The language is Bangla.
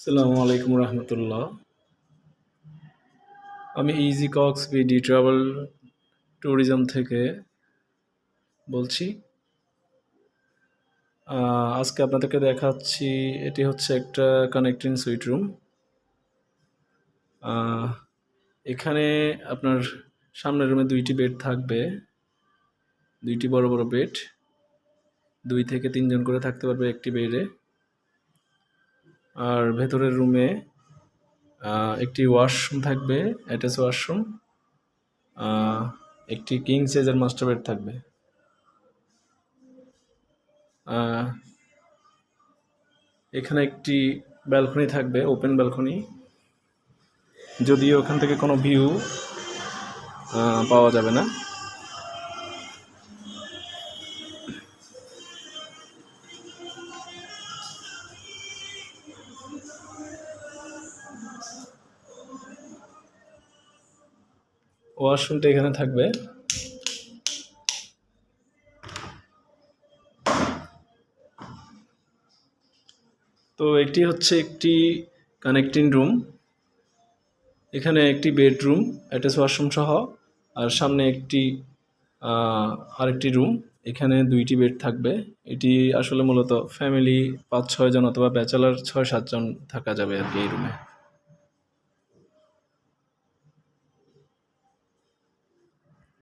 আসসালামু আলাইকুম রহমতুল্লাহ। আমি easy Cox BD travel tourism থেকে বলছি। আজকে আপনাদেরকে দেখাচ্ছি, এটি হচ্ছে একটা কানেক্টিং সুইট রুম। এখানে আপনার সামনের রুমে 2টি বেড থাকবে, 2টি বড় বড় বেড, 2 থেকে 3 জন করে থাকতে পারবে একটি বেডে। আর ভেতরের রুমে একটি ওয়াশরুম থাকবে, অ্যাটাচ ওয়াশরুম, একটি কিং সাইজের মাস্টার বেড থাকবে। এখানে একটি ব্যালকনি থাকবে, ওপেন ব্যালকনি, যদিও ওখান থেকে কোনো ভিউ পাওয়া যাবে না। ওয়াশরুমটা এখানে থাকবে। তো এটি হচ্ছে একটি কানেক্টিং রুম। এখানে একটি বেডরুম, অ্যাটাচ ওয়াশরুম সহ, আর সামনে আরেকটি রুম। এখানে 2টি বেড থাকবে। এটি আসলে মূলত ফ্যামিলি 5-6 জন অথবা ব্যাচেলার 6-7 জন থাকা যাবে আর কি এই রুমে।